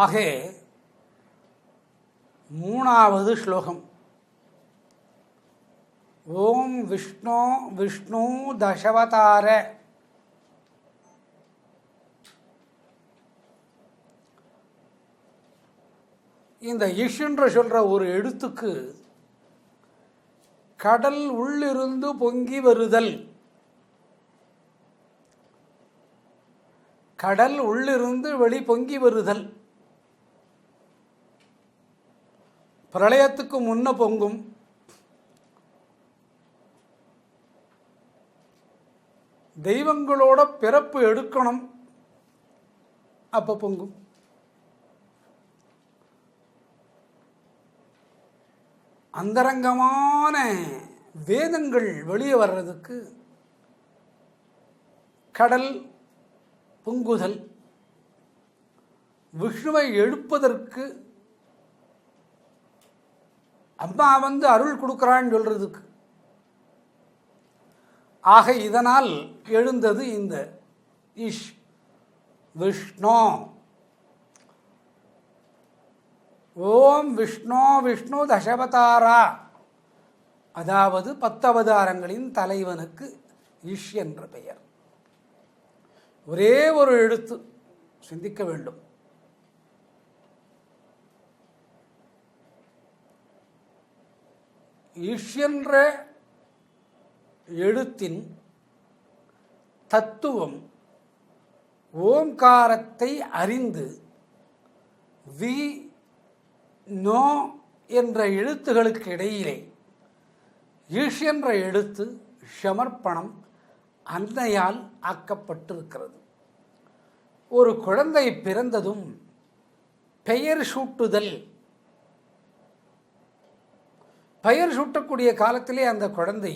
ஆக மூணாவது ஸ்லோகம். ஓம் விஷ்ணு விஷ்ணு தசவதார. இந்த இஷ்ன்ற சொல்ற ஒரு எழுத்துக்கு கடல் உள்ளிருந்து பொங்கி வருதல், கடல் உள்ளிருந்து வெளி பொங்கி வருதல், பிரளயத்துக்கு முன்ன பொங்கும், தெய்வங்களோட பிறப்பு எடுக்கணும் அப்ப பொங்கும். அந்தரங்கமான வேதங்கள் வெளியே வர்றதுக்கு கடல் பொங்குதல், விஷ்ணுவை எழுப்பதற்கு அம்மா அருள் கொடுக்குறான்னு சொல்றதுக்கு. ஆக இதனால் எழுந்தது இந்த இஷ் விஷ்ணு. ஓம் விஷ்ணு விஷ்ணு தசவதாரா, அதாவது 10 அவதாரங்களின் தலைவனுக்கு இஷ் என்ற பெயர். ஒரே ஒரு எழுத்து சிந்திக்க வேண்டும். இஷ் என்ற எழுத்தின் தத்துவம் ஓம்காரத்தை அறிந்து வி நோ என்ற எழுத்துகளுக்கு இடையிலே இஷ் என்ற எழுத்து சமர்ப்பணம் அன்னையால் ஆக்கப்பட்டிருக்கிறது. ஒரு குழந்தை பிறந்ததும் பெயர் சூட்டுதல், பெயர் சூட்டக்கூடிய காலத்திலே அந்த குழந்தை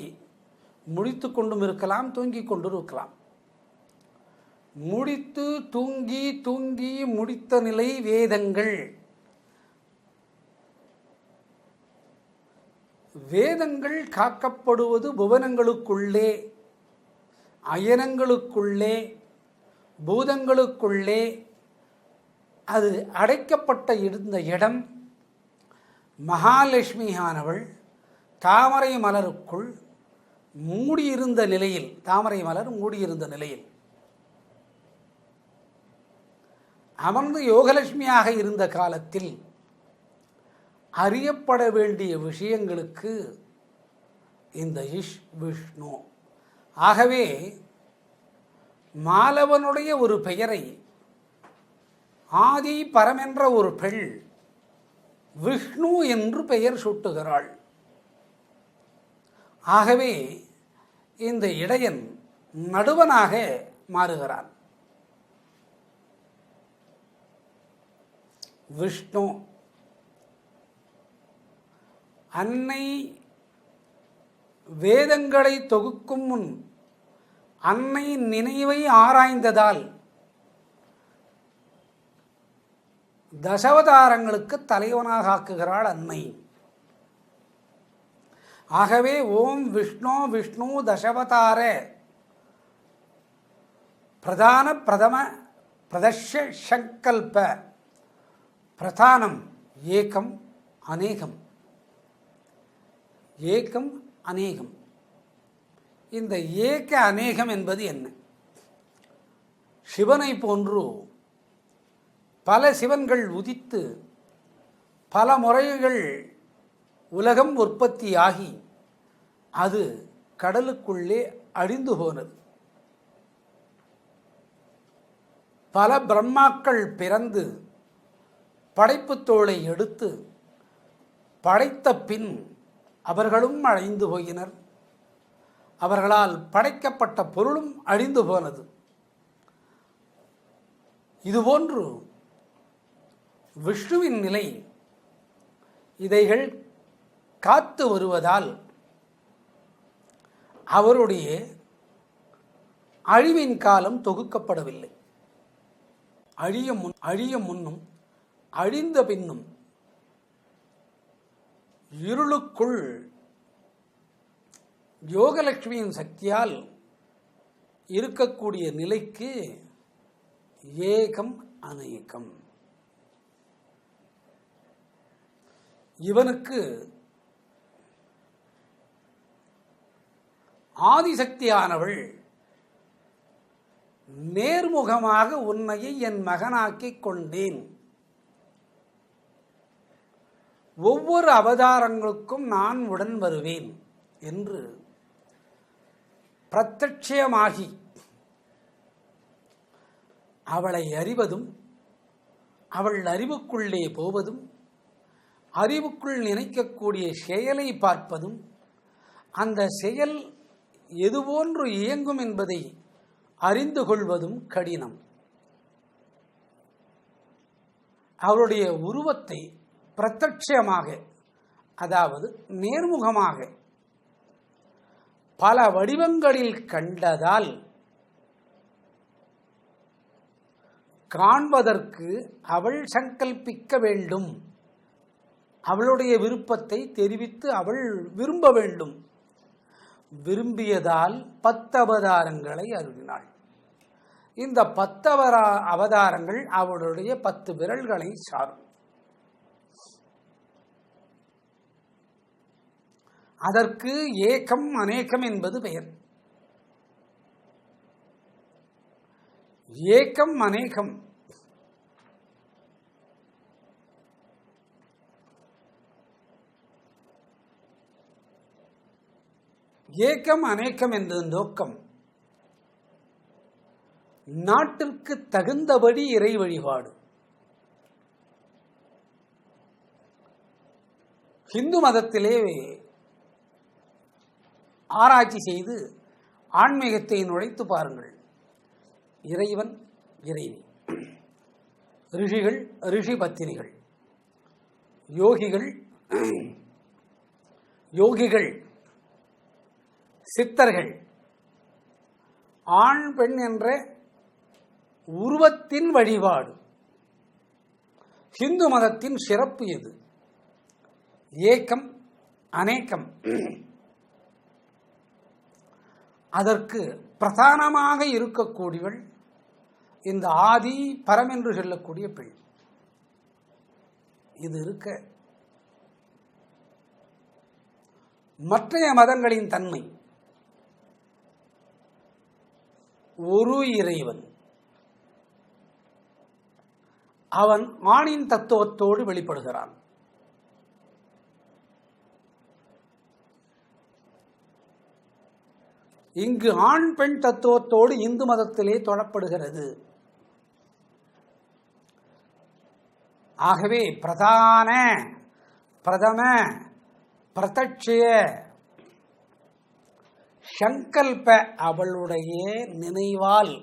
முடித்து கொண்டும் இருக்கலாம், தூங்கிக் கொண்டும் இருக்கலாம். முடித்து தூங்கி தூங்கி முடித்த நிலை வேதங்கள். வேதங்கள் காக்கப்படுவது புவனங்களுக்குள்ளே, அயனங்களுக்குள்ளே, பூதங்களுக்குள்ளே. அது அடைக்கப்பட்ட இருந்த இடம் மகாலட்சுமியானவள் தாமரை மலருக்குள் மூடியிருந்த நிலையில், தாமரை மலர் மூடியிருந்த நிலையில் அமர்ந்து யோகலட்சுமியாக இருந்த காலத்தில் அறியப்பட வேண்டிய விஷயங்களுக்கு இந்த இஷ் விஷ்ணு. ஆகவே மாலவனுடைய ஒரு பெயரை ஆதி பரமென்ற ஒரு பெண் விஷ்ணு என்று பெயர் சூட்டுகிறாள். ஆகவே இந்த இடையன் நடுவனாக மாறுகிறான். விஷ்ணு அன்னை வேதங்களை தொகுக்கும் முன் அன்னை நினைவை ஆராய்ந்ததால் தசவதாரங்களுக்கு தலைவனாக ஆக்குகிறாள் அன்னை. ஆகவே ஓம் விஷ்ணு விஷ்ணு தசவதார பிரதான பிரதம பிரதர்ஷ சங்கல்ப பிரதானம் ஏகம் அநேகம். ஏகம் அநேகம். இந்த ஏக அநேகம் என்பது என்ன? சிவனை போன்று பல சிவன்கள் உதித்து பல முறைகள் உலகம் உற்பத்தியாகி அது கடலுக்குள்ளே அழிந்து போனது. பல பிரம்மாக்கள் பிறந்து படைப்புத் தோளை எடுத்து படைத்த பின் அவர்களும் அழிந்து போயினர். அவர்களால் படைக்கப்பட்ட பொருளும் அழிந்து போனது. இதுபோன்று விஷ்ணுவின் நிலை இதைகள் காத்து வருவதால் அவருடைய அழிவின் காலம் தொகுக்கப்படவில்லை. அழிய முன்னும் அழிந்த பின்னும் இருளுக்குள் யோகலட்சுமியின் சக்தியால் இருக்கக்கூடிய நிலைக்கு ஏகம் அநேகம். இவனுக்கு ஆதிசக்தியானவள் நேர்முகமாக உன்னையை என் மகனாக்கிக் கொண்டேன், ஒவ்வொரு அவதாரங்களுக்கும் நான் உடன் வருவேன் என்று பிரத்யட்சமாகி அவளை அறிவதும், அவள் அறிவுக்குள்ளே போவதும், அறிவுக்குள் நினைக்கக்கூடிய செயலை பார்ப்பதும், அந்த செயல் எதுபோன்று இயங்கும் என்பதை அறிந்து கொள்வதும் கடினம். அவருடைய உருவத்தை பிரத்யட்சமாக, அதாவது நேர்முகமாக பல வடிவங்களில் கண்டதால் காண்பதற்கு அவள் சங்கல்பிக்க வேண்டும், அவளுடைய விருப்பத்தை தெரிவித்து அவள் விரும்ப வேண்டும். விரும்பியதால் 10 அவதாரங்களை அருளினாள். இந்த 10 அவதாரங்கள் அவளுடைய 10 விரல்களை சாரும். அதற்கு ஏகம் அநேகம் என்பது பெயர். ஏகம் அநேகம் ஏகம் அநேகம் என்ற நோக்கம் நாட்டிற்கு தகுந்தபடி இறை வழிபாடு. இந்து மதத்திலே ஆராய்ச்சி செய்து ஆன்மீகத்தை நுழைத்து பாருங்கள். இறைவன், இறைவி, ரிஷிகள், ரிஷி பத்தினிகள், யோகிகள், யோகிகள், சித்தர்கள், ஆண் பெண் என்ற உருவத்தின் வழிபாடு. ஹிந்து மதத்தின் சிறப்பு எது? ஏகம் அநேகம். அதற்கு பிரதானமாக இருக்கக்கூடியவள் இந்த ஆதி பரம் என்று சொல்லக்கூடிய பெண். இது இருக்க மற்றைய மதங்களின் தன்மை ஒரு இறைவன், அவன் ஆணின் தத்துவத்தோடு வெளிப்படுகிறான். இங்கு ஆண் பெண் தத்துவத்தோடு இந்து மதத்திலே தொழப்படுகிறது. ஆகவே பிரதான, பிரதம, பிரத்யட்சய, சங்கல்ப அவளுடைய நினைவால்.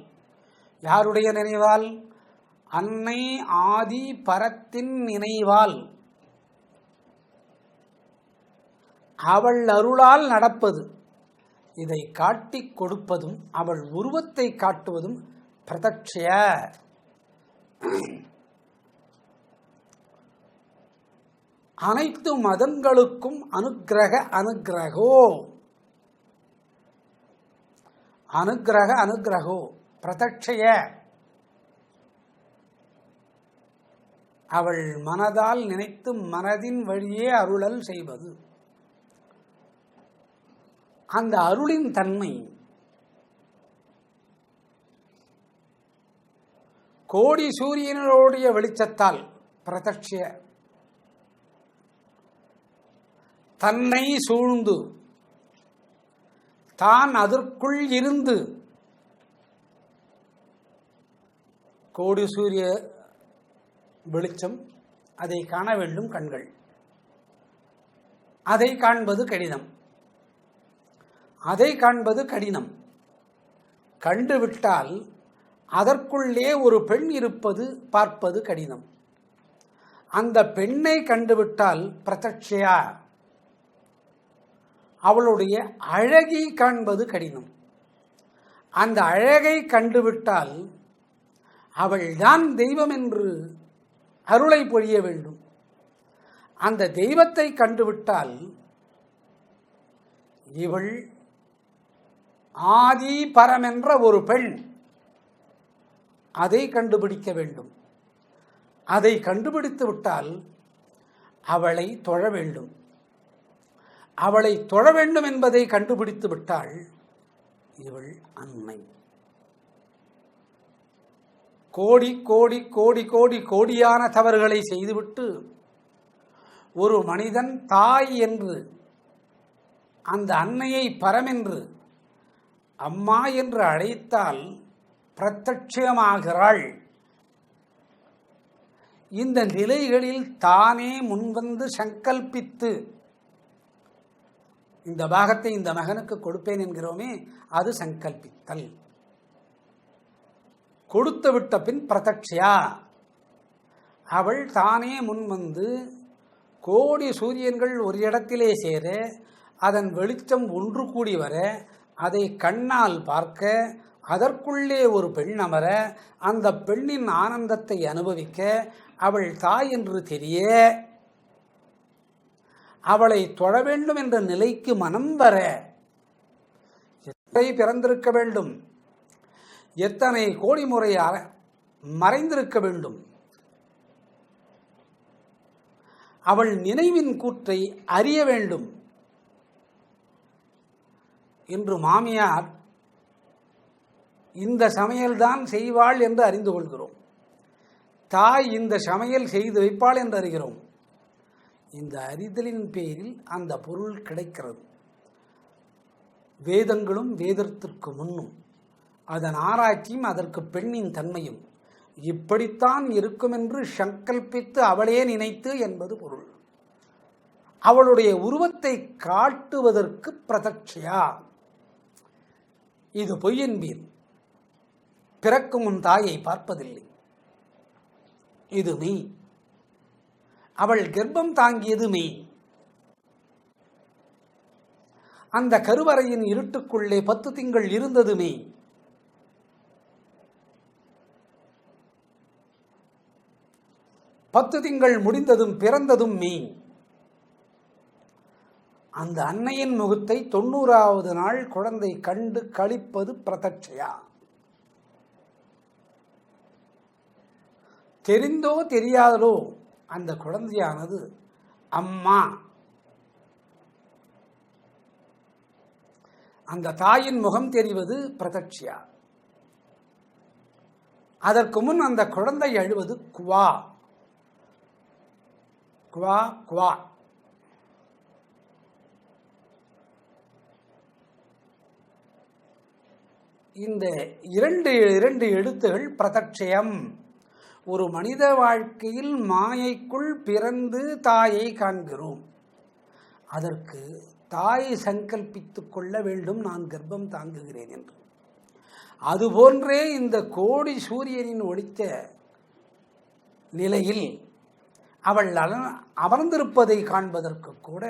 யாருடைய நினைவால்? அன்னை ஆதி பரத்தின் நினைவால், அவள் அருளால் நடப்பது. இதை காட்டிக் கொடுப்பதும் அவள் உருவத்தை காட்டுவதும் பிரத்யட்சய. அனைத்து மதங்களுக்கும் அனுக்கிரக அனுக்கிரகோ, அனுக்கிரக அனுக்கிரகோ பிரத்யட்சய. அவள் மனதால் நினைத்து மனதின் வழியே அருளல் செய்வது. அந்த அருளின் தன்மை கோடி சூரியனுடைய வெளிச்சத்தால் பிரத்யட்ச. தன்னை சூழ்ந்து தான் அதற்குள் இருந்து கோடி சூரிய வெளிச்சம், அதை காண வேண்டும் கண்கள். அதை காண்பது கடினம். அதை காண்பது கடினம். கண்டுவிட்டால் அதற்குள்ளே ஒரு பெண் இருப்பது பார்ப்பது கடினம். அந்த பெண்ணை கண்டுவிட்டால் பிரத்யட்சையா அவளுடைய அழகை காண்பது கடினம். அந்த அழகை கண்டுவிட்டால் அவள்தான் தெய்வம் என்று அருளை பொழிய வேண்டும். அந்த தெய்வத்தை கண்டுவிட்டால் இவள் ஆதி பரம் என்ற ஒரு பெண், அதை கண்டுபிடிக்க வேண்டும். அதை கண்டுபிடித்து விட்டால் அவளை தொழ வேண்டும். அவளை தொழ வேண்டும் என்பதை கண்டுபிடித்து விட்டாள் இவள் அன்னை. கோடி கோடி கோடி கோடி கோடியான தவறுகளை செய்துவிட்டு ஒரு மனிதன் தாய் என்று, அந்த அன்னையை பரமென்று, அம்மா என்று அழைத்தால் பிரத்யட்சமாகிறாள். இந்த நிலைகளில் தானே முன்வந்து சங்கல்பித்து இந்த பாகத்தை இந்த மகனுக்கு கொடுப்பேன் என்கிறோமே, அது சங்கல்பித்தல். கொடுத்து விட்ட பின் பிரத்யக்ஷா. அவள் தானே முன்வந்து கோடி சூரியன்கள் ஒரு இடத்திலே சேர, அதன் வெளிச்சம் ஒன்று கூடி வர, அதை கண்ணால் பார்க்க, அதற்குள்ளே ஒரு பெண் அமர, அந்த பெண்ணின் ஆனந்தத்தை அனுபவிக்க, அவள் தாய் என்று தெரிய, அவளை தொழ வேண்டும் என்ற நிலைக்கு மனம் வர எத்தனை பிறந்திருக்க வேண்டும், எத்தனை கோடி முறை மறைந்திருக்க வேண்டும். அவள் நினைவின் கூற்றை அறிய வேண்டும் என்று மாமியார் இந்த சமையல்தான் செய்வாள் என்று அறிந்து கொள்கிறோம். தாய் இந்த சமையல் செய்து வைப்பாள் என்று அறிகிறோம். இந்த அறிதலின் பேரில் அந்த பொருள் கிடைக்கிறது. வேதங்களும் வேதத்திற்கு முன்னும் அதன் ஆராய்ச்சியும் அதற்கு பெண்ணின் தன்மையும் இப்படித்தான் இருக்கும் என்று சங்கல்பித்து அவளே நினைத்து என்பது பொருள். அவளுடைய உருவத்தை காட்டுவதற்கு பிரத்யக்ஷா. இது பொய்யன்பீர். பிறக்கும் உன் தாயை பார்ப்பதில்லை, இது மெய். அவள் கர்ப்பம் தாங்கியது மெய். அந்த கருவறையின் இருட்டுக்குள்ளே 10 திங்கள் இருந்தது மெய். பத்து திங்கள் முடிந்ததும் பிறந்ததும் மெய். அந்த அன்னையின் முகத்தை 90வது நாள் குழந்தை கண்டு களிப்பது பிரத்யக்ஷா. தெரிந்தோ தெரியாதோ அந்த குழந்தையானது அம்மா, அந்த தாயின் முகம் தெரிவது பிரத்யக்ஷா. அதற்கு முன் அந்த குழந்தை அழுவது குவா குவா குவா. இந்த இரண்டு எழுத்துகள் பிரத்யக்ஷம். ஒரு மனித வாழ்க்கையில் மாயைக்குள் பிறந்து தாயை காண்கிறோம். அதற்கு தாய் சங்கல்பித்துக் கொள்ள வேண்டும், நான் கர்ப்பம் தாங்குகிறேன் என்று. அதுபோன்றே இந்த கோடி சூரியனின் ஒளித்த நிலையில் அவள் அமர்ந்திருப்பதை காண்பதற்கு கூட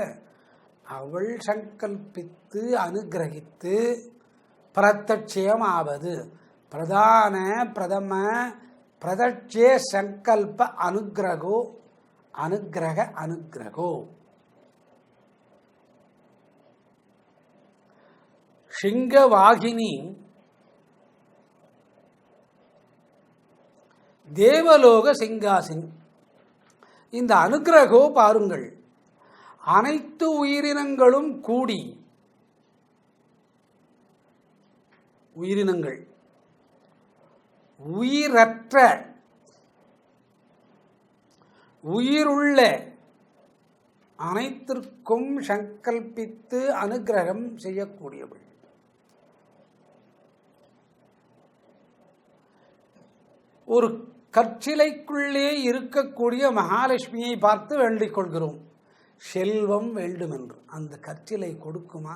அவள் சங்கல்பித்து அனுகிரகித்து பிரத்யட்சமாவது பிரதான பிரதம பிரதட்சே சங்கல்ப அனுகிரகோ அனுகிரக அனுகிரகோ. சிங்கவாகினி தேவலோக சிங்காசினி. இந்த அனுகிரகோ பாருங்கள், அனைத்து உயிரினங்களும் கூடி, உயிரினங்கள் உயிரற்ற உயிருள்ள அனைத்திற்கும் சங்கல்பித்து அனுகிரகம் செய்யக்கூடியவள். ஒரு கற்சிலைக்குள்ளே இருக்கக்கூடிய மகாலட்சுமியை பார்த்து வேண்டிக் கொள்கிறோம், செல்வம் வேண்டுமென்று. அந்த கற்சிலை கொடுக்குமா?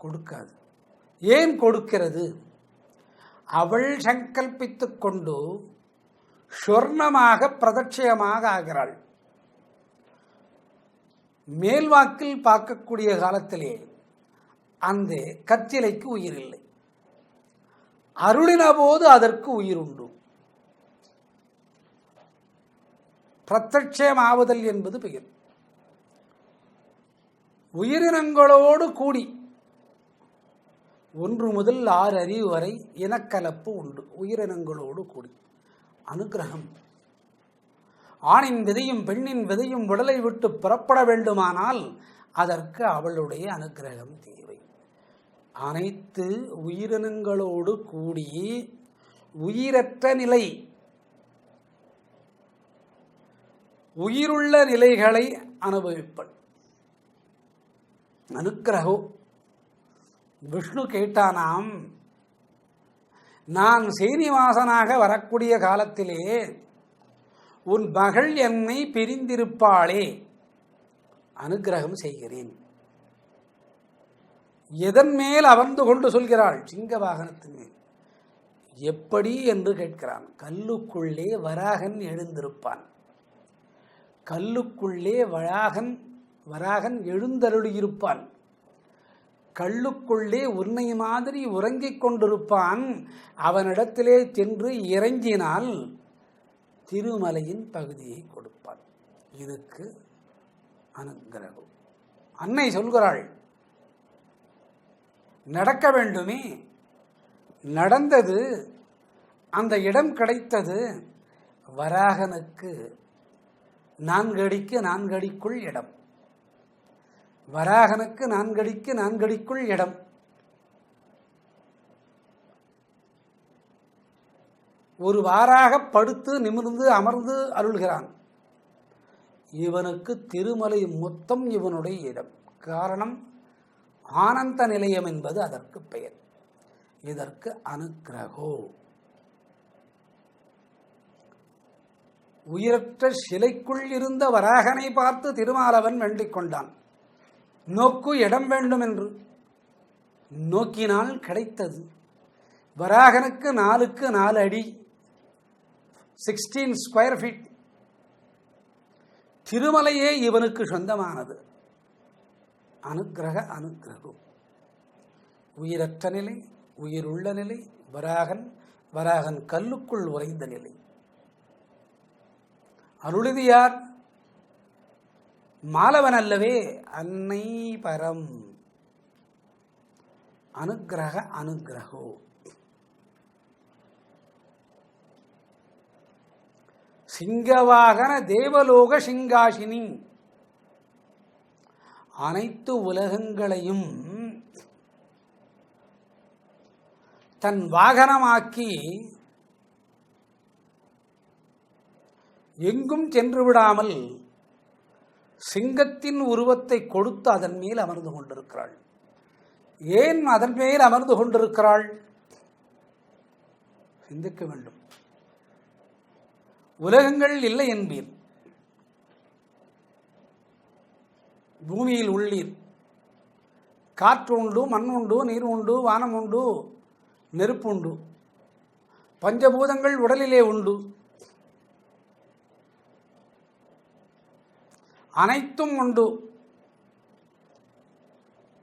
கொடுக்காது. ஏன் கொடுக்கிறது? அவள் சங்கல்பித்துக் கொண்டு சொர்ணமாக பிரதட்சயமாக ஆகிறாள். மேல்வாக்கில் பார்க்கக்கூடிய காலத்திலே அந்த கற்சிலைக்கு உயிர் இல்லை. அருளின போது அதற்கு உயிர் உண்டு. பிரத்யட்சமாவுதல் என்பது பெயர். உயிரினங்களோடு கூடி 1 முதல் 6 அறிவு வரை இனக்கலப்பு உண்டு. உயிரினங்களோடு கூடி அனுகிரகம். ஆணின் விதையும் பெண்ணின் விதையும் உடலை விட்டு புறப்பட வேண்டுமானால் அதற்கு அவளுடைய அனுக்கிரகம் தேவை. அனைத்து உயிரினங்களோடு கூடி உயிரற்ற நிலை, உயிருள்ள நிலைகளை அனுபவிப்பள். அனுக்கிரகோ. விஷ்ணு கேட்டானாம், நான் சீனிவாசனாக வரக்கூடிய காலத்திலே உன் மகள் என்னை பிரிந்திருப்பாளே, அனுக்கிரகம் செய்கிறேன். எதன் மேல் அமர்ந்து கொண்டு சொல்கிறாள்? சிங்க வாகனத்தின் மேல். எப்படி என்று கேட்கிறான். கல்லுக்குள்ளே வராகன் எழுந்திருப்பான். கல்லுக்குள்ளே வராகன் எழுந்தருளியிருப்பான். கல்லுக்குள்ளே உன்னை மாதிரி உறங்கிக் கொண்டிருப்பான். அவனிடத்திலே சென்று இறங்கினால் திருமலையின் பகுதியை கொடுப்பான். இதுக்கு அனுக்கிரகம். அன்னை சொல்கிறாள், நடக்க வேண்டுமே, நடந்தது, அந்த இடம் கிடைத்தது. வராகனுக்கு 4 அடிக்கு 4 அடிக்குள் இடம். வராகனுக்கு 4 அடிக்கு 4 அடிக்குள் இடம். ஒரு வாராக படுத்து நிமிர்ந்து அமர்ந்து அருள்கிறான். இவனுக்கு திருமலை மொத்தம் இவனுடைய இடம். காரணம், ஆனந்த நிலையம் என்பது அதற்கு பெயர். இதற்கு அனுக்கிரகோ. உயிரற்ற சிலைக்குள் இருந்த வராகனை பார்த்து திருமாலவன் வேண்டிக் கொண்டான். நோக்கு இடம் வேண்டும் என்று. நோக்கினால் கிடைத்தது. வராகனுக்கு 4க்கு 4 அடி, 16 ஸ்கொயர் ஃபீட். திருமலையே இவனுக்கு சொந்தமானது. அனுக்கிரகம். உயிரற்ற நிலை, உயிருள்ள நிலை, வராகன் கல்லுக்குள் உறைந்த நிலை. அருளிது யார்? மாலவன் அல்லவே, அன்னை பரம். அனுக்கிரகோ. சிங்கவாகன தேவலோக சிங்காசினி. அனைத்து உலகங்களையும் தன் வாகனமாக்கி எங்கும் சென்று விடாமல் சிங்கத்தின் உருவத்தை கொடுத்து அதன் மேல் அமர்ந்து கொண்டிருக்கிறாள். ஏன் அதன் மேல் அமர்ந்து கொண்டிருக்கிறாள்? சிந்திக்க வேண்டும். உலகங்கள் இல்லை என்பீர். பூமியில் உள்ளீர். காற்று உண்டு, மண் உண்டு, நீர் உண்டு, வானம் உண்டு, நெருப்பு உண்டு. பஞ்சபூதங்கள் உடலிலே உண்டு. அனைத்தும் உண்டு.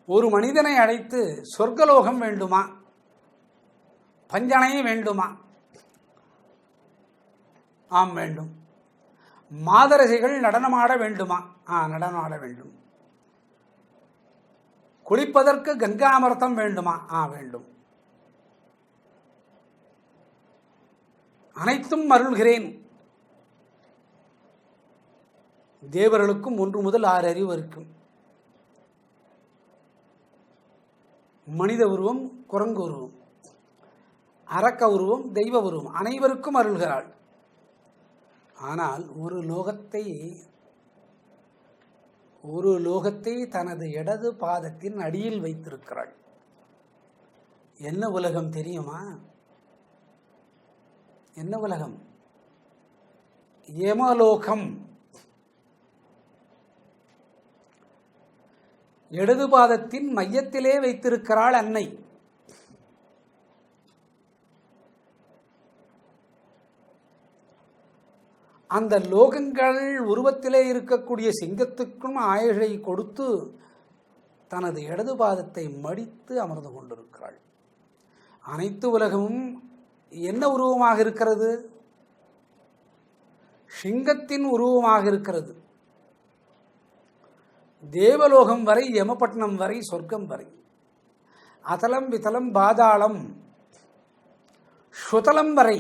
ஒரு மனிதனை அழைத்து சொர்க்கலோகம் வேண்டுமா? பஞ்சனை வேண்டுமா? ஆம், வேண்டும். மாதரசிகள் நடனமாட வேண்டுமா? நடனமாட வேண்டும். குளிப்பதற்கு கங்காமிர்தம் வேண்டுமா? வேண்டும். அனைத்தும் அருள்கிறேன். தேவர்களுக்கும் 1 முதல் 6 அறிவு இருக்கும். மனித உருவம், குரங்கு உருவம், அரக்க உருவம், தெய்வ உருவம், அனைவருக்கும் அருள்கிறாள். ஆனால் ஒரு லோகத்தை தனது இடது பாதத்தின் அடியில் வைத்திருக்கிறாள். என்ன உலகம் தெரியுமா? என்ன உலகம்? யமலோகம். இடது பாதத்தின் மையத்திலே வைத்திருக்கிறாள் அன்னை. அந்த லோகங்கள் உருவத்திலே இருக்கக்கூடிய சிங்கத்துக்கும் ஆயுளை கொடுத்து தனது இடது பாதத்தை மடித்து அமர்ந்து கொண்டிருக்கிறாள். அனைத்து உலகமும் என்ன உருவமாக இருக்கிறது? சிங்கத்தின் உருவமாக இருக்கிறது. தேவலோகம் வரை, யமபட்டணம் வரை, சொர்க்கம் வரை, அதலம் விதலம் பாதாளம் சுதலம் வரை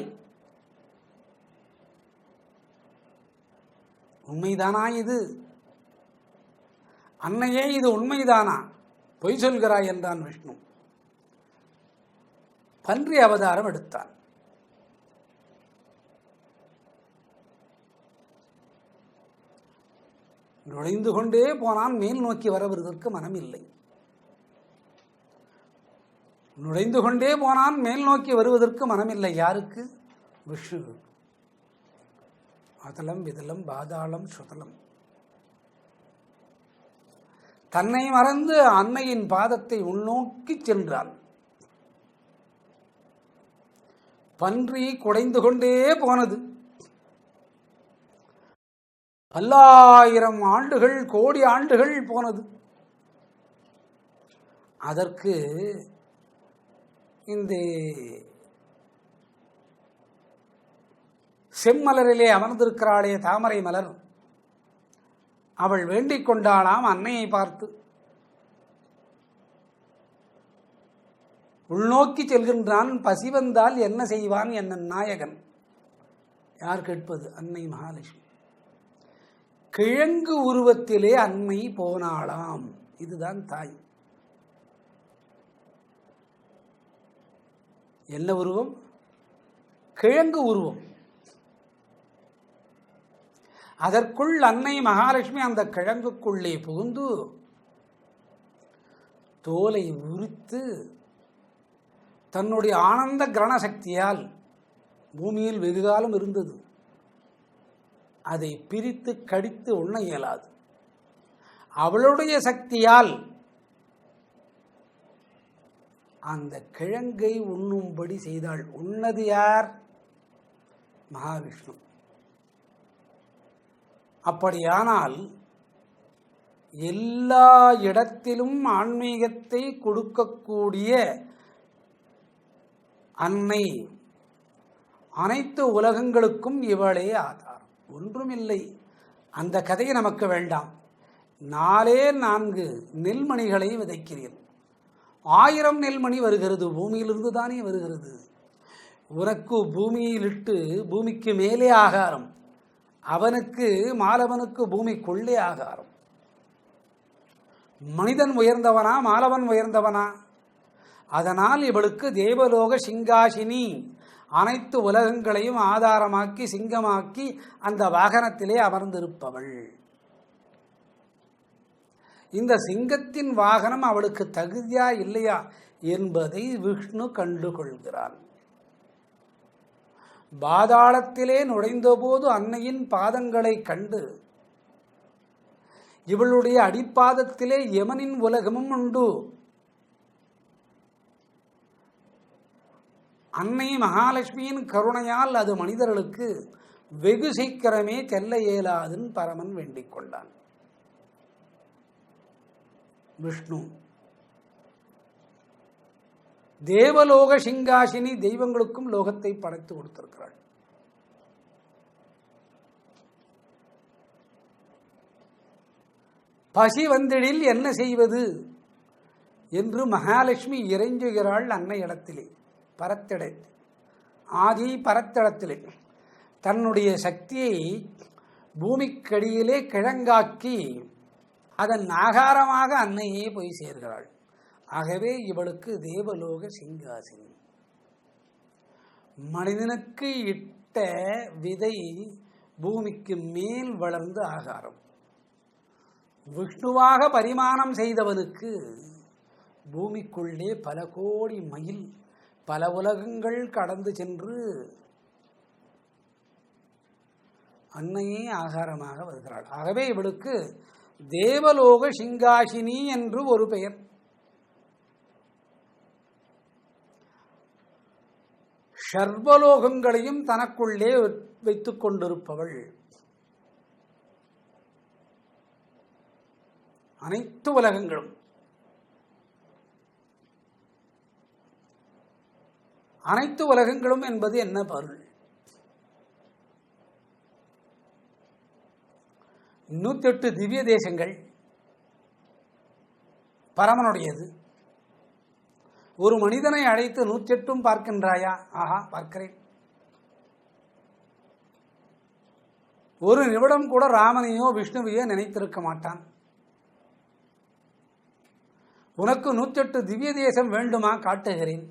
உண்மைதானா இது? அன்னையே இது உண்மைதானா? பொய் சொல்கிறாய் என்றான் விஷ்ணு. பன்றி அவதாரம் எடுத்தான். நுழைந்து கொண்டே போனான். மேல் நோக்கி வரவதற்கு மனமில்லை. நுழைந்து கொண்டே போனான். மேல் நோக்கி வருவதற்கு மனமில்லை. யாருக்கு? விஷ்ணு. அதலம் விதலம் பாதாளம் சுதலம். தன்னை மறந்து அன்னையின் பாதத்தை உள்நோக்கி சென்றான். பன்றி குடைந்து கொண்டே போனது. பல்லாயிரம் ஆண்டுகள், கோடி ஆண்டுகள் போனது. அதற்கு இந்த செம்மலரிலே அமர்ந்திருக்கிறாளே தாமரை மலர், அவள் வேண்டிக் கொண்டாளாம் அன்னையை பார்த்து. உள்நோக்கி செல்கின்றான். பசி வந்தால் என்ன செய்வான் என்ன நாயகன்? யார் கேட்பது? அன்னை மகாலட்சுமி. கிழங்கு உருவத்திலே அன்னை போனாளாம். இதுதான் தாய். என்ன உருவம்? கிழங்கு உருவம். அதற்குள் அன்னை மகாலட்சுமி அந்த கிழங்குக்குள்ளே புகுந்து தோலை உரித்து தன்னுடைய ஆனந்த கிரண சக்தியால், பூமியில் வெகுகாலம் இருந்தது, அதை பிரித்து கடித்து உண்ண இயலாது, அவளுடைய சக்தியால் அந்த கிழங்கை உண்ணும்படி செய்தாள். உண்ணது யார்? மகாவிஷ்ணு. அப்படியானால் எல்லா இடத்திலும் ஆன்மீகத்தை கொடுக்கக்கூடிய அன்னை, அனைத்து உலகங்களுக்கும் இவளே ஆதாரம். ஒன்றுமில்லை. அந்த கதையை நமக்கு வேண்டாம். 4 நெல்மணிகளை விதைக்கிறேன். 1000 நெல்மணி வருகிறது. பூமியிலிருந்து தானே வருகிறது. உனக்கு பூமியிலிட்டு பூமிக்கு மேலே ஆகாரம், அவனுக்கு மாலவனுக்கு பூமிக்குள்ளே ஆகாரம். மனிதன் உயர்ந்தவனா மாலவன் உயர்ந்தவனா? அதனால் இவளுக்கு தேவலோக சிங்காசினி, அனைத்து உலகங்களையும் ஆதாரமாக்கி சிங்கமாக்கி அந்த வாகனத்திலே அமர்ந்திருப்பவள். இந்த சிங்கத்தின் வாகனம் அவளுக்கு தகுதியா இல்லையா என்பதை விஷ்ணு கண்டுகொள்கிறான். பாதாளத்திலே நுழைந்தபோது அன்னையின் பாதங்களை கண்டு, இவளுடைய அடிப்பாதத்திலே யமனின் உலகமும் உண்டு, அன்னை மகாலட்சுமியின் கருணையால் அது மனிதர்களுக்கு வெகு சீக்கிரமே செல்ல இயலாதுன்னு பரமன் வேண்டிக் கொண்டான். விஷ்ணு தேவலோக சிங்காசினி, தெய்வங்களுக்கும் லோகத்தை படைத்து கொடுத்திருக்கிறாள். பசி வந்திடில் என்ன செய்வது என்று மகாலட்சுமி இறைஞ்சுகிறாள் அன்னை இடத்திலே, பரத்திடத்தில், ஆதி பரத்திடத்திலே. தன்னுடைய சக்தியை பூமிக்கடியிலே கிழங்காக்கி அதன் ஆகாரமாக அன்னையே போய் சேர்கிறாள். ஆகவே இவளுக்கு தேவலோக சிங்காசினி. மனிதனுக்கு இட்ட விதை பூமிக்கு மேல் வளர்ந்து ஆகாரம். விஷ்ணுவாக பரிமாணம் செய்தவனுக்கு பூமிக்குள்ளே பல கோடி மைல், பல உலகங்கள் கடந்து சென்று அன்னையே ஆகாரமாக வருகிறாள். ஆகவே இவளுக்கு தேவலோக சிங்காசினி என்று ஒரு பெயர். சர்வலோகங்களையும் தனக்குள்ளே வைத்துக் கொண்டிருப்பவள், அனைத்து உலகங்களும், அனைத்து உலகங்களும் என்பது என்ன பொருள்? 108 திவ்ய தேசங்கள் பரமனுடையது. ஒரு மனிதனை அழைத்து 108 பார்க்கின்றாயா? ஆஹா, பார்க்கிறேன். ஒரு நிமிடம் கூட ராமனையோ விஷ்ணுவையோ நினைத்திருக்க மாட்டான். உனக்கு 108 திவ்ய தேசம் வேண்டுமா? காட்டுகிறேன்.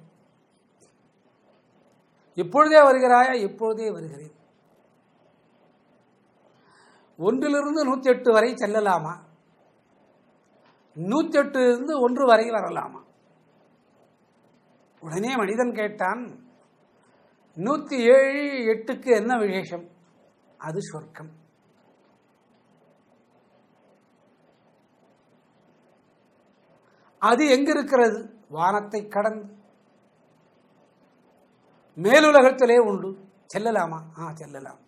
இப்பொழுதே வருகிறாயா? இப்பொழுதே வருகிறேன். 1லிருந்து 108 வரை செல்லலாமா? 108லிருந்து 1 வரை வரலாமா? உடனே மனிதன் கேட்டான், 107 8க்கு என்ன விசேஷம்? அது சொர்க்கம். அது எங்கிருக்கிறது? வானத்தை கடந்து மேலுலகத்திலே உண்டு. செல்லலாமா? செல்லலாம்.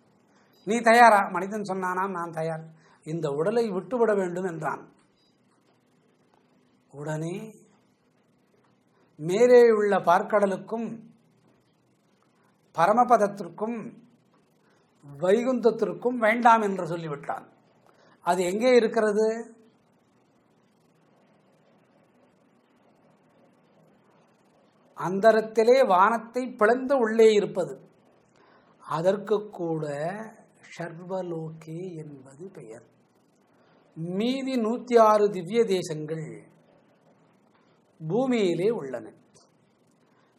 நீ தயாரா? மனிதன் சொன்னானாம், நான் தயார். இந்த உடலை விட்டுவிட வேண்டும் என்றான். உடனே மேலே உள்ள பார்க்கடலுக்கும் பரமபதத்திற்கும் வைகுந்தத்திற்கும் வேண்டாம் என்று சொல்லிவிட்டான். அது எங்கே இருக்கிறது? அந்தரத்திலே வானத்தை பிளந்து உள்ளே இருப்பது. அதற்கு கூட சர்வலோகே என்பது பெயர். மீதி 106 திவ்ய தேசங்கள் பூமியிலே உள்ளன.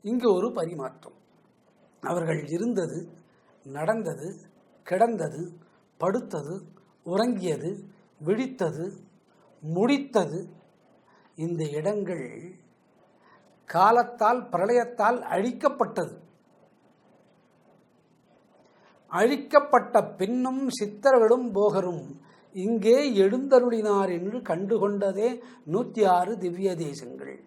இங்கு ஒரு பரிமாற்றம். அவர்கள் இருந்தது, நடந்தது, கிடந்தது, படுத்தது, உறங்கியது, விழித்தது, முடித்தது, இந்த இடங்கள் காலத்தால் பிரளயத்தால் அழிக்கப்பட்டது. அழிக்கப்பட்ட பின்னும் சித்தர்களும் போகரும் இங்கே எழுந்தருளினார் என்று கண்டுகொண்டதே 106 திவ்ய தேசங்கள்.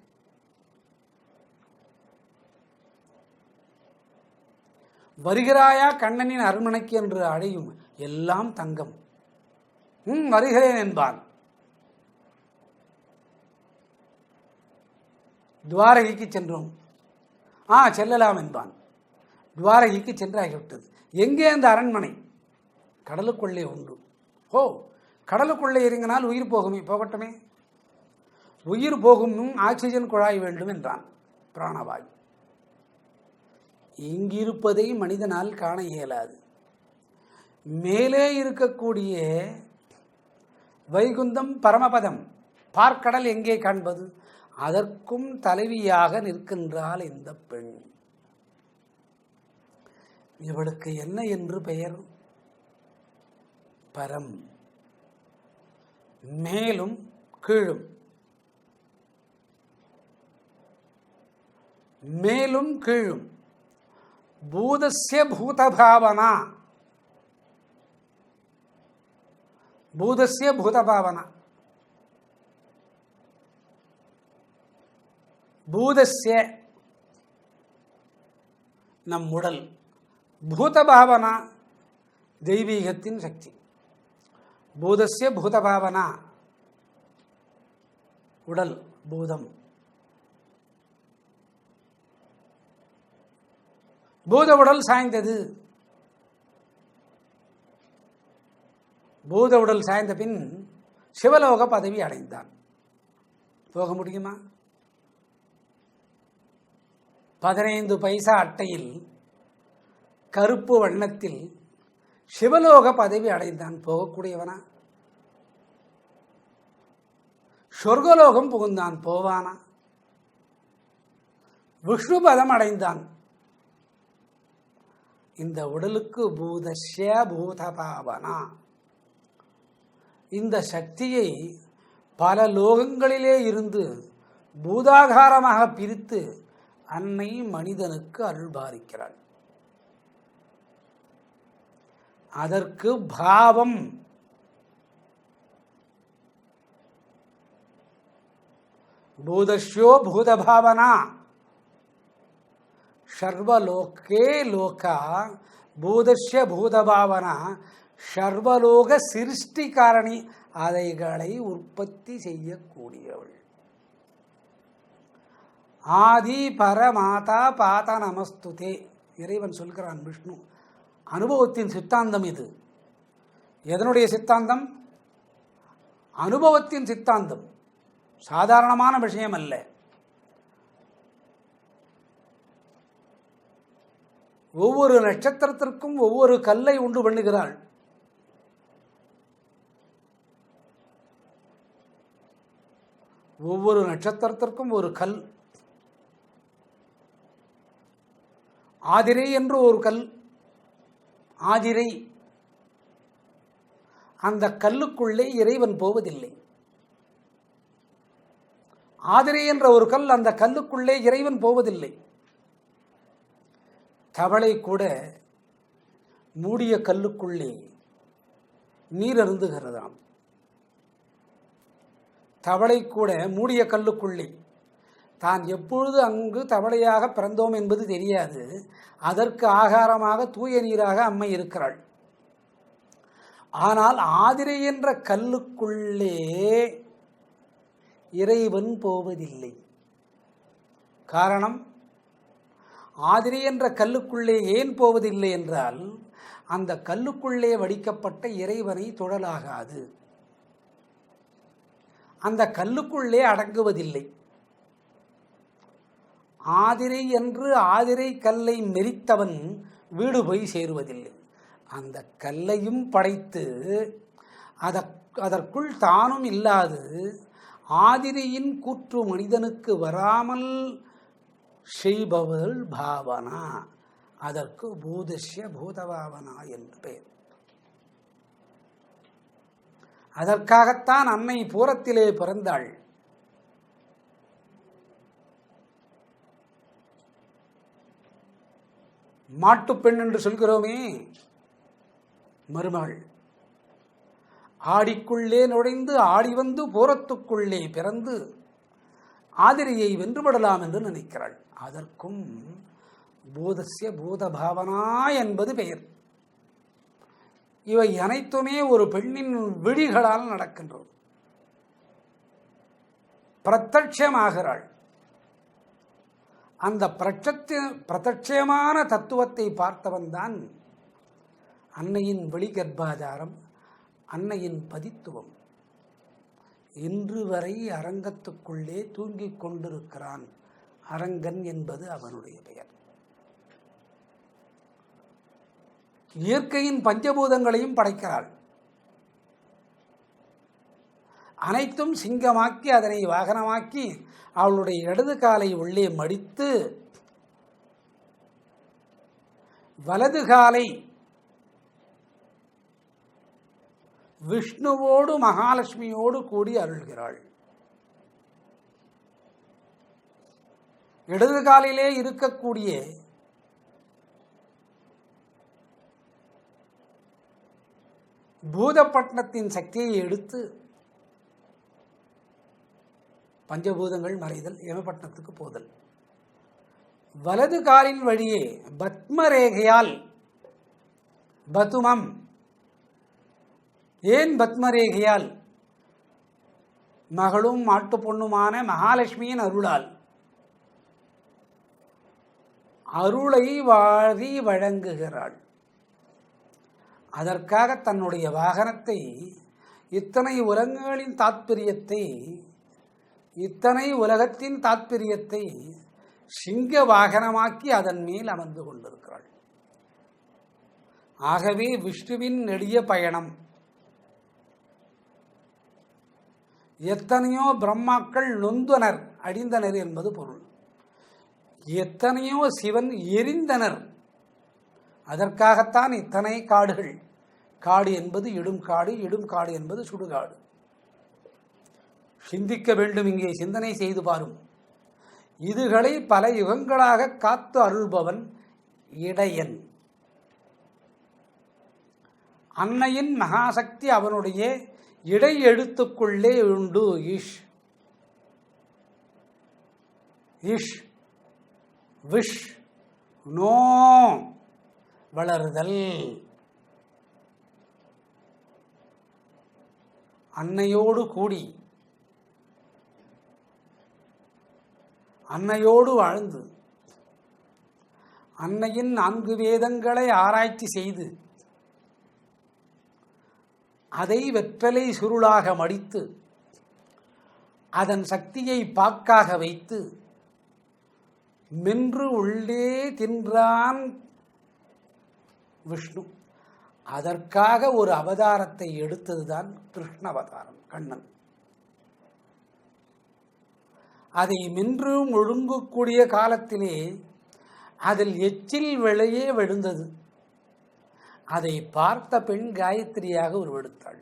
வருகிறாயா கண்ணனின் அரண்மனைக்கு என்று அழையும். எல்லாம் தங்கம். வருகிறேன் என்பான். துவாரகைக்கு சென்றோம். செல்லலாம் என்பான். துவாரகைக்கு சென்றாகிவிட்டது. எங்கே அந்த அரண்மனை? கடலுக்குள்ளே உண்டு. கடலுக்குள்ளே இறங்கினால் உயிர் போகுமே. போகட்டுமே. உயிர் போகும் ஆக்சிஜன் குழாய் வேண்டும் என்றான். பிராணவாயு. இங்கிருப்பதை மனிதனால் காண இயலாது. மேலே இருக்கக்கூடிய வைகுந்தம் பரமபதம் பார்க்கடல் எங்கே காண்பது? அதற்கும் தலைவியாக நிற்கின்றாள் இந்த பெண். இவளுக்கு என்ன என்று பெயர்? பரம். மேலும் கீழும். மேலும் கீழும். பூதஸ்ய பூதபாவனா. பூதஸ்ய பூதபாவனா. பூதஸ்ய நம் உடல், பூதபாவனா தெய்வீகத்தின் சக்தி. பூதஸ்ய பூதபாவனா உடல், பூதம். பூத உடல் சாய்ந்தது. பூத உடல் சாய்ந்த பின் சிவலோக பதவி அடைந்தான். போக முடியுமா? 15 பைசா அட்டையில் கருப்பு வண்ணத்தில் சிவலோக பதவி அடைந்தான். போகக்கூடியவனா? சொர்க்கலோகம் புகுந்தான். போவானா? விஷ்ணு பதம் அடைந்தான். இந்த உடலுக்கு பூதஸ்ய பூதபாவனா. இந்த சக்தியை பல லோகங்களிலே இருந்து பூதாகாரமாக பிரித்து அன்னை மனிதனுக்கு அருள்பாலிக்கிறாள். அதற்கு பாவம். பூதஸ்யோ பூதபாவனா சர்வலோகே லோகா பூதஸ்ய பூதபாவனா சர்வலோக சிருஷ்டிகாரணி. அதைகளை உற்பத்தி செய்யக்கூடியவள். ஆதி பரமாதா பாத நமஸ்துதே. இறைவன் சொல்கிறான். விஷ்ணு அனுபவத்தின் சித்தாந்தம் இது. எதனுடைய சித்தாந்தம்? அனுபவத்தின் சித்தாந்தம். சாதாரணமான விஷயம் அல்ல. ஒவ்வொரு நட்சத்திரத்திற்கும் ஒவ்வொரு கல்லை உண்டு பண்ணுகிறாள். ஒவ்வொரு நட்சத்திரத்திற்கும் ஒரு கல். ஆதிரை என்று ஒரு கல், ஆதிரை. அந்த கல்லுக்குள்ளே இறைவன் போவதில்லை. ஆதிரை என்ற ஒரு கல், அந்த கல்லுக்குள்ளே இறைவன் போவதில்லை. தவளை கூட மூடிய கல்லுக்குள்ளே நீர் அருந்துகிறதாம். தவளை கூட மூடிய கல்லுக்குள்ளே, தான் எப்பொழுது அங்கு தவளையாக பிறந்தோம் என்பது தெரியாது. அதற்கு ஆகாரமாக தூய நீராக அம்மை இருக்கிறாள். ஆனால் ஆதிரை என்ற கல்லுக்குள்ளே இறைவன் போவதில்லை. காரணம், ஆதிரை என்ற கல்லுக்குள்ளே ஏன் போவதில்லை என்றால், அந்த கல்லுக்குள்ளே வடிக்கப்பட்ட இறைவனை தொழலாகாது. அந்த கல்லுக்குள்ளே அடங்குவதில்லை. ஆதிரை என்று ஆதிரை கல்லை மெரித்தவன் வீடு போய் சேருவதில்லை. அந்த கல்லையும் படைத்து அதற்குள் தானும் இல்லாது ஆதிரையின் கூற்று மனிதனுக்கு வராமல் செய்பவள் பாவனா. அதற்கு பூதஸ்ய பூதபாவனா என்று பெயர். அதற்காகத்தான் அன்னை பூரத்திலே பிறந்தாள். மாட்டுப்பெண் என்று சொல்கிறோமே, மருமகள் ஆடிக்குள்ளே நுழைந்து ஆடி வந்து பூரத்துக்குள்ளே பிறந்து ஆதிரையை வென்றுவிடலாம் என்று நினைக்கிறாள். அதற்கும் பூதஸ்ய பூதபாவனா என்பது பெயர். இவை அனைத்துமே ஒரு பெண்ணின் விழிகளால் நடக்கின்றது. பிரத்யட்சமாகிறாள். அந்த பிரத்யட்சமான தத்துவத்தை பார்த்தவன் தான் அன்னையின் வெளிகர்ப்பாதாரம், அன்னையின் பதித்துவம். இன்று வரை அரங்கத்துக்குள்ளே தூங்கிக் கொண்டிருக்கிறான். அரங்கன் என்பது அவனுடைய பெயர். இயற்கையின் பஞ்சபூதங்களையும் படைக்கிறாள். அனைத்தும் சிங்கமாக்கி அதனை வாகனமாக்கி அவளுடைய இடது காலை உள்ளே மடித்து வலது காலை விஷ்ணுவோடு மகாலட்சுமியோடு கூடி அருள்கிறாள். இடது காலிலே இருக்கக்கூடிய பூதப்பட்டினத்தின் சக்தியை எடுத்து பஞ்சபூதங்கள் மறைதல், யமபட்டினத்துக்கு போதல். வலது காலின் வழியே பத்மரேகையால், பதுமம் ஏன் பத்மரேகையால்? மகளும் மாட்டு பொண்ணுமான மகாலட்சுமியின் அருளால் அருளை வாரி வழங்குகிறாள். அதற்காக தன்னுடைய வாகனத்தை, இத்தனை உலகங்களின் தாத்பரியத்தை, இத்தனை உலகத்தின் தாத்பரியத்தை சிங்க வாகனமாக்கி அதன் மேல் அமர்ந்து கொண்டிருக்கிறாள். ஆகவே விஷ்ணுவின் நெடிய பயணம். எத்தனையோ பிரம்மாக்கள் நொந்தனர், அழிந்தனர் என்பது பொருள். எத்தனையோ சிவன் எரிந்தனர். அதற்காகத்தான் இத்தனை காடுகள். காடு என்பது இடும் காடு, இடும் காடு என்பது சுடுகாடு. சிந்திக்க வேண்டும், இங்கே சிந்தனை செய்து பாரும். இதுகளை பல யுகங்களாக காத்து அருள்பவன் இடையன். அன்னையின் மகாசக்தி அவனுடைய இடை எழுத்துக்குள்ளே உண்டு. இஷ், இஷ், விஷ், நோ, வளருதல். அன்னையோடு கூடி, அன்னையோடு வாழ்ந்து, அன்னையின் 4 வேதங்களை ஆராய்ச்சி செய்து, அதை வெற்றலை சுருளாக மடித்து, அதன் சக்தியை பாக்காக வைத்து மென்று உள்ளே தின்றான் விஷ்ணு. அதற்காக ஒரு அவதாரத்தை எடுத்ததுதான் கிருஷ்ண அவதாரம், கண்ணன். அதை மென்று ஒழுங்கக்கூடிய காலத்திலே அதில் எச்சில் விளையே விழுந்தது. அதை பார்த்த பெண் காயத்ரியாக உருவெடுத்தாள்.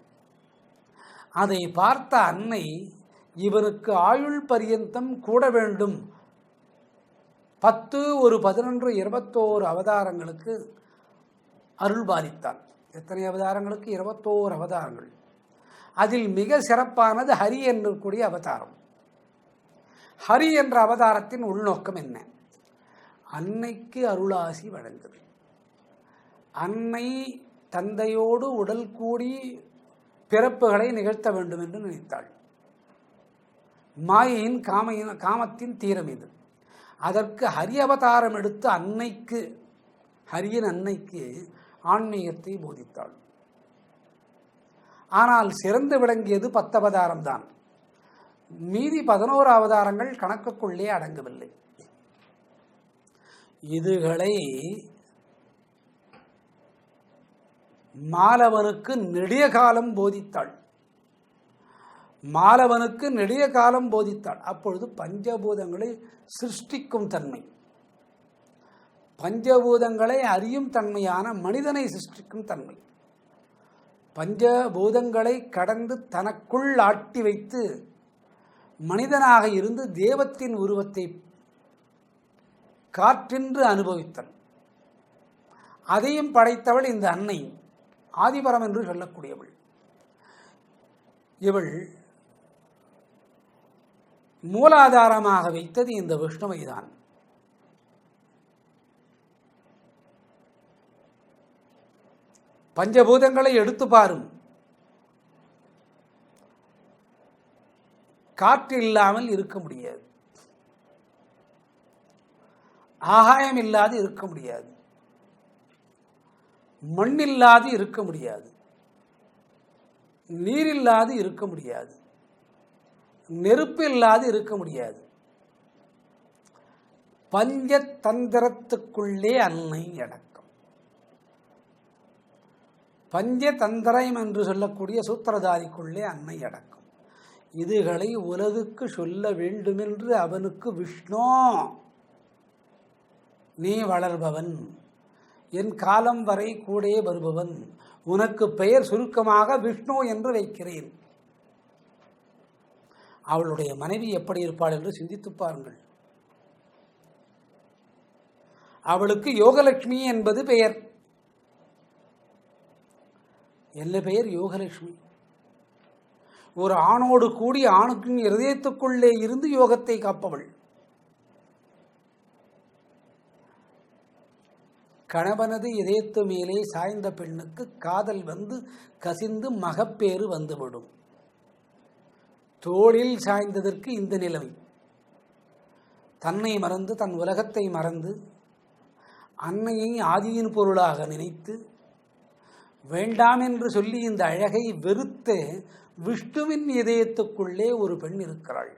அதை பார்த்த அன்னை இவனுக்கு ஆயுள் பரியந்தம் கூட வேண்டும், 10 ஒரு 11 21 அவதாரங்களுக்கு அருள் பாலித்தாள். எத்தனை அவதாரங்களுக்கு? 21 அவதாரங்கள். அதில் மிக சிறப்பானது ஹரி என்றக்கூடிய அவதாரம். ஹரி என்ற அவதாரத்தின் உள்நோக்கம் என்ன? அன்னைக்கு அருளாசி வழங்குது. அன்னை தந்தையோடு உடல் கூடி பிறப்புகளை நிகழ்த்த வேண்டும் என்று நினைத்தாள். மாயையின் காமத்தின் தீரம் இது. அதற்கு ஹரி அவதாரம் எடுத்து அன்னைக்கு, ஹரியின் அன்னைக்கு ஆன்மீகத்தை போதித்தாள். ஆனால் சிறந்து விளங்கியது 10 அவதாரம் தான். மீதி 11 அவதாரங்கள் கணக்குக்குள்ளே அடங்கவில்லை. இதுகளை மாலவனுக்கு நெடிய காலம் போதித்தாள். மாலவனுக்கு நெடிய காலம் போதித்தாள். அப்பொழுது பஞ்சபூதங்களை சிருஷ்டிக்கும் தன்மை, பஞ்சபூதங்களை அறியும் தன்மையான மனிதனை சிருஷ்டிக்கும் தன்மை, பஞ்சபூதங்களை கடந்து தனக்குள் ஆட்டி வைத்து மனிதனாக இருந்து தேவத்தின் உருவத்தை காற்றென்று அனுபவித்தல், அதையும் படைத்தவள் இந்த அன்னை, ஆதிபரம் என்று சொல்லக்கூடியவள். இவள் மூலாதாரமாக வைத்தது இந்த விஷ்ணுவைதான். பஞ்சபூதங்களை எடுத்து பாரும், காற்று இல்லாமல் இருக்க முடியாது, ஆகாயம் இல்லாது இருக்க முடியாது, மண்ணில்லாது இருக்க முடியாது, நீரில்லாது இருக்க முடியாது, நெருப்பு இல்லாது இருக்க முடியாது. பஞ்சதந்திரத்துக்குள்ளே அன்னை அடக்கம். பஞ்சதந்திரம் என்று சொல்லக்கூடிய சூத்திரதாரிக்குள்ளே அன்னை அடக்கம். இதுகளை உலகுக்கு சொல்ல வேண்டுமென்று அவனுக்கு விஷ்ணு, நீ வளர்பவன், என் காலம் வரை கூட வருபவன், உனக்கு பெயர் சுருக்கமாக விஷ்ணு என்று வைக்கிறேன். அவளுடைய மனைவி எப்படி இருப்பாள் என்று சிந்தித்து பாருங்கள். அவளுக்கு யோகலட்சுமி என்பது பெயர். என்ன பெயர்? யோகலட்சுமி. ஒரு ஆணோடு கூடி ஆணுக்கின் இருதயத்துக்குள்ளே இருந்து யோகத்தை காப்பவள். கணவனது இதயத்து மேலே சாய்ந்த பெண்ணுக்கு காதல் வந்து கசிந்து மகப்பேறு வந்துவிடும். தோளில் சாய்ந்ததற்கு இந்த நிலைமை. தன்னை மறந்து, தன் உலகத்தை மறந்து, அன்னையை ஆதியின் பொருளாக நினைத்து, வேண்டாம் என்று சொல்லி இந்த அழகை வெறுத்து விஷ்ணுவின் இதயத்துக்குள்ளே ஒரு பெண் இருக்கிறாள்.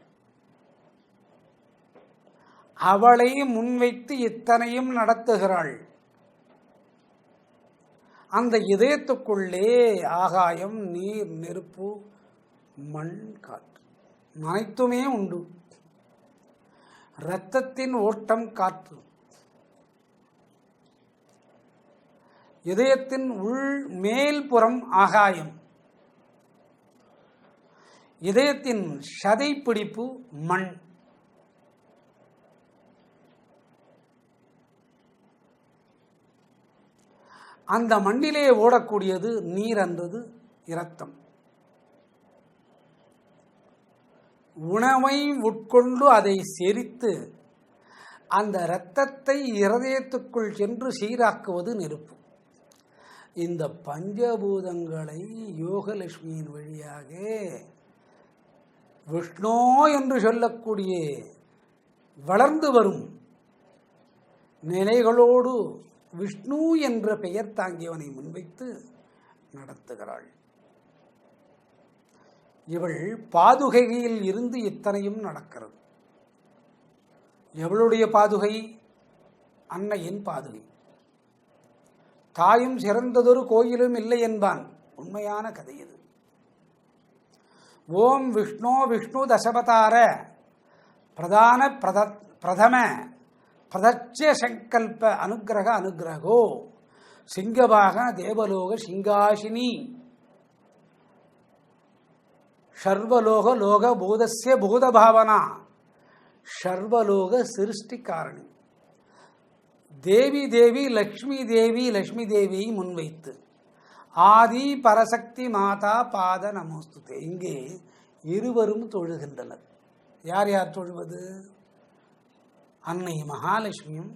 அவளை முன்வைத்து இத்தனையும் நடத்துகிறாள். அந்த இதயத்துக்குள்ளே ஆகாயம், நீர், நெருப்பு, மண், காற்று அனைத்துமே உண்டு. இரத்தத்தின் ஓட்டம் காற்று. இதயத்தின் உள் மேல்புறம் ஆகாயம். இதயத்தின் சதை பிடிப்பு மண். அந்த மண்ணிலே ஓடக்கூடியது நீர் என்றது இரத்தம். உணவை உட்கொண்டு அதை செரித்து அந்த இரத்தத்தை இருதயத்துக்குள் சென்று சீராக்குவது நெருப்பு. இந்த பஞ்சபூதங்களை யோகலட்சுமியின் வழியாக விஷ்ணு என்று சொல்லக்கூடிய வளர்ந்து வரும் நிலைகளோடு விஷ்ணு என்ற பெயர் தாங்கியவனை முன்வைத்து நடத்துகிறாள். இவள் பாதுகையில் இருந்து இத்தனையும் நடக்கிறது. எவளுடைய பாதுகை? அன்னையின் பாதுகை. தாயும் சிறந்ததொரு கோயிலும் இல்லை என்பான். உண்மையான கதை இது. ஓம் விஷ்ணு விஷ்ணு தசபதார பிரதம பிரதட்ச சங்கல்ப அனுகிரகோ சிங்கபாக தேவலோக சிங்காசினி சர்வலோக லோக பூதஸ்ய பூதபாவனா சர்வலோக சிருஷ்டி காரணி தேவி லக்ஷ்மி தேவியை முன்வைத்து ஆதி பரசக்தி மாதா பாத நமோஸ்துதே. இங்கே இருவரும் தொழுகின்றனர். யார் யார் தொழுவது? அன்னை மகாலட்சுமியும்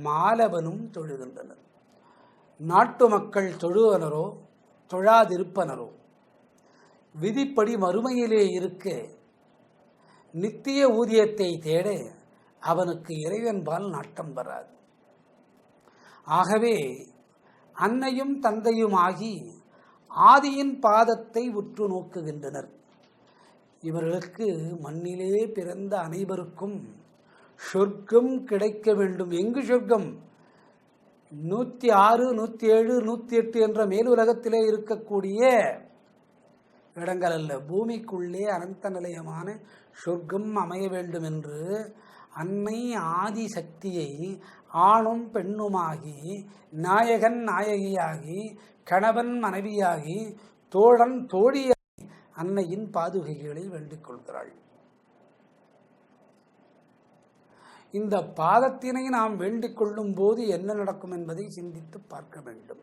மாலவனும் தொழுகின்றனர். நாட்டு மக்கள் தொழுவனரோ தொழாதிருப்பனரோ விதிப்படி மறுமையிலே இருக்க நித்திய ஊதியத்தை தேட அவனுக்கு இறைவன்பால் நாட்டம் வராது. ஆகவே அன்னையும் தந்தையுமாகி ஆதியின் பாதத்தை உற்று நோக்குகின்றனர். இவர்களுக்கு மண்ணிலே பிறந்த அனைவருக்கும் சொர்க்கம் கிடைக்க வேண்டும். எங்கு சொர்க்கம்? 106, 107, 108 என்ற மேலுலகத்திலே இருக்கக்கூடிய இடங்கள் அல்ல, பூமிக்குள்ளே அனந்த நிலையமான சொர்க்கம் அமைய வேண்டும் என்று அன்னை ஆதி சக்தியை ஆணும் பெண்ணுமாகி நாயகன் நாயகியாகி கணவன் மனைவியாகி தோழன் தோழியாகி அன்னையின் பாதுகைகளை வேண்டிக் கொள்கிறாள். இந்த பாதத்தினை நாம் வேண்டிக் கொள்ளும் போது என்ன நடக்கும் என்பதை சிந்தித்து பார்க்க வேண்டும்.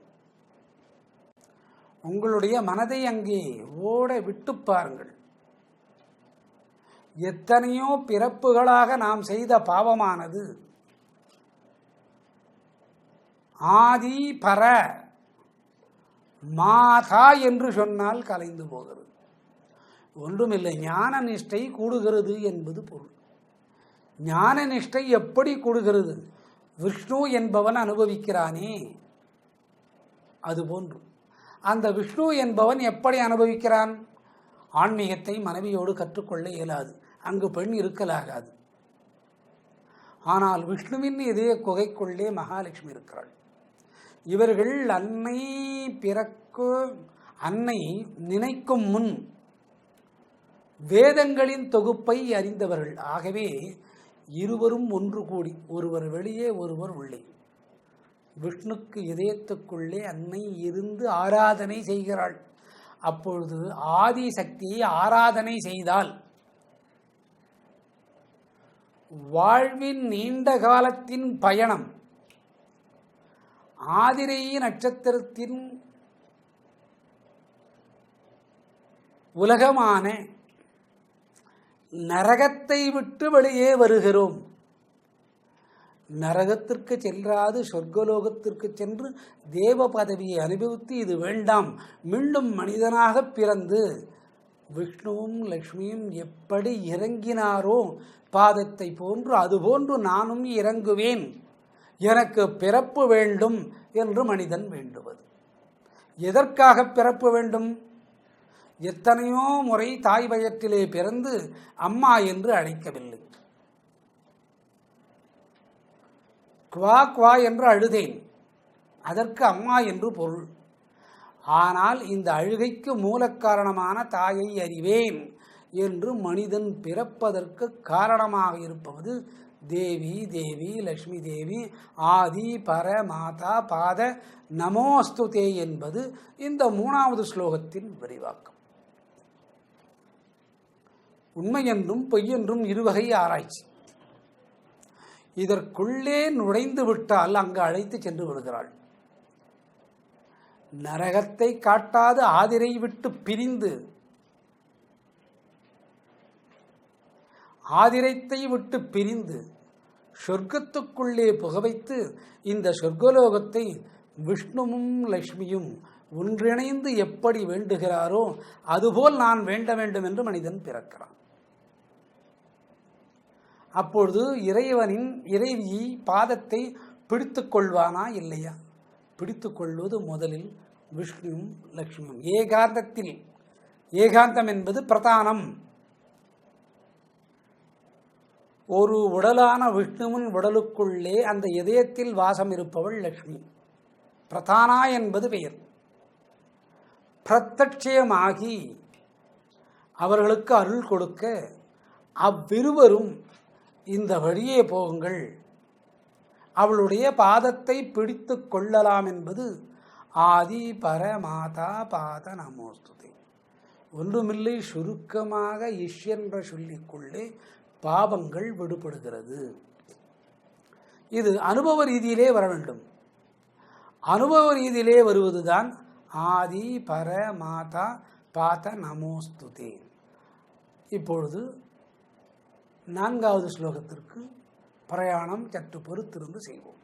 உங்களுடைய மனதை அங்கே ஓட விட்டு பாருங்கள். எத்தனையோ பிறப்புகளாக நாம் செய்த பாவமானது ஆதி பர மாதா என்று சொன்னால் கலைந்து போகிறது. ஒன்றுமில்லை, ஞான நிஷ்டை கூடுகிறது என்பது பொருள். ஞான நிஷ்டை எப்படி கூடுகிறது? விஷ்ணு என்பவன் அனுபவிக்கிறானே அதுபோன்று. அந்த விஷ்ணு என்பவன் எப்படி அனுபவிக்கிறான்? ஆன்மீகத்தை மனைவியோடு கற்றுக்கொள்ள இயலாது, அங்கு பெண் இருக்கலாகாது. ஆனால் விஷ்ணுவின் இதய குகைக்குள்ளே மகாலட்சுமி இருக்கிறாள். இவர்கள் அன்னை நினைக்கும் முன் வேதங்களின் தொகுப்பை அறிந்தவர்கள். ஆகவே இருவரும் ஒன்று கூடி, ஒருவர் வெளியே ஒருவர் உள்ளே, விஷ்ணுக்கு இதயத்துக்குள்ளே அன்னை இருந்து ஆராதனை செய்கிறாள். அப்பொழுது ஆதி சக்தியை ஆராதனை செய்தால் வாழ்வின் நீண்ட காலத்தின் பயணம் ஆதிரை நட்சத்திரத்தின் உலகமான நரகத்தை விட்டு வெளியே வருகிறோம். நரகத்திற்கு சென்றாது சொர்க்கலோகத்திற்கு சென்று தேவ பதவியை அனுபவித்து இது வேண்டாம், மீண்டும் மனிதனாக பிறந்து விஷ்ணுவும் லக்ஷ்மியும் எப்படி இறங்கினாரோ பாதத்தை போன்று அதுபோன்று நானும் இறங்குவேன், எனக்கு பிறப்பு வேண்டும் என்று மனிதன் வேண்டுவது. எதற்காக பிறப்பு வேண்டும்? எத்தனையோ முறை தாய் வயத்திலே பிறந்து அம்மா என்று அழைக்கவில்லை, குவா குவா என்று அழுதேன், அதற்கு அம்மா என்று பொருள். ஆனால் இந்த அழுகைக்கு மூலக்காரணமான தாயை அறிவேன் என்று மனிதன் பிறப்பதற்கு காரணமாக இருப்பது தேவி லக்ஷ்மி தேவி ஆதி பர மாதா பாத நமோஸ்துதே என்பது இந்த 3வது ஸ்லோகத்தின் விரிவாக்கம். உண்மை என்றும் பொய்யென்றும் இருவகை ஆராய்ச்சி. இதற்குள்ளே நுழைந்து விட்டால் அங்கு அழைத்து சென்று விடுகிறாள். நரகத்தை காட்டாது ஆதிரை விட்டு பிரிந்து ஆதிரத்தை விட்டு பிரிந்து சொர்க்கத்துக்குள்ளே புகவைத்து இந்த சொர்க்கலோகத்தை விஷ்ணுவும் லக்ஷ்மியும் ஒன்றிணைந்து எப்படி வேண்டுகிறாரோ அதுபோல் நான் வேண்ட வேண்டும் என்று மனிதன் பிறக்கிறான். அப்பொழுது இறைவி பாதத்தை பிடித்து கொள்வானா இல்லையா? பிடித்து கொள்வது முதலில் விஷ்ணுவும் லக்ஷ்மியும். ஏகாந்தம் என்பது பிரதானம். ஒரு உடலான விஷ்ணுவின் உடலுக்குள்ளே அந்த இதயத்தில் வாசம் இருப்பவள் லக்ஷ்மி. பிரதானா என்பது பெயர். பிரத்யட்சமாகி அவர்களுக்கு அருள் கொடுக்க அவ்விருவரும் இந்த வழியே போகுங்கள், அவளுடைய பாதத்தை பிடித்து கொள்ளலாம் என்பது ஆதி பரமாதா பாத நமோஸ்துதே. ஒன்றுமில்லை, சுருக்கமாக இஷ் என்ற சொல்லிக்கொள்ளே பாவங்கள் விடுபடுகிறது. இது அனுபவ ரீதியிலே வர வேண்டும். அனுபவ ரீதியிலே வருவதுதான் ஆதி பரமாதா பாத நமோஸ்துதே. இப்பொழுது 4வது ஸ்லோகத்திற்கு பிரயாணம் சற்று பொறுத்திருந்து செய்வோம்.